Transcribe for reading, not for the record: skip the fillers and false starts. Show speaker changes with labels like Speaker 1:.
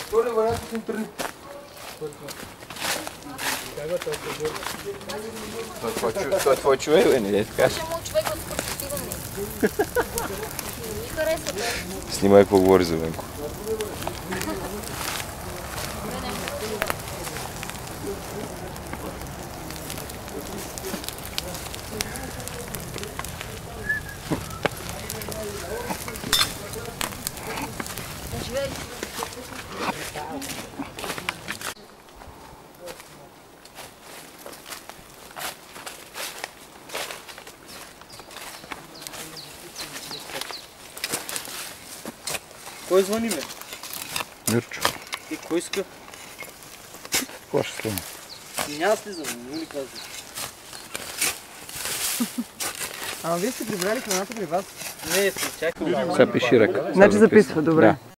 Speaker 1: Втория вариант с интернет.
Speaker 2: Той е твой човек, бе, не е така?
Speaker 3: Ще му човек от спортивен ми харесва.
Speaker 2: Снимай какво говори за Венко.
Speaker 4: Кой звъни, бе?
Speaker 2: Мирчо.
Speaker 4: И кой иска?
Speaker 2: Какво ще стане?
Speaker 4: Няма слизам, не ли казвам?
Speaker 5: Ама вие сте прибрали храната при вас?
Speaker 4: Не, чакай.
Speaker 2: Сега пиши ръка.
Speaker 5: Значи записва, добре.
Speaker 2: Да.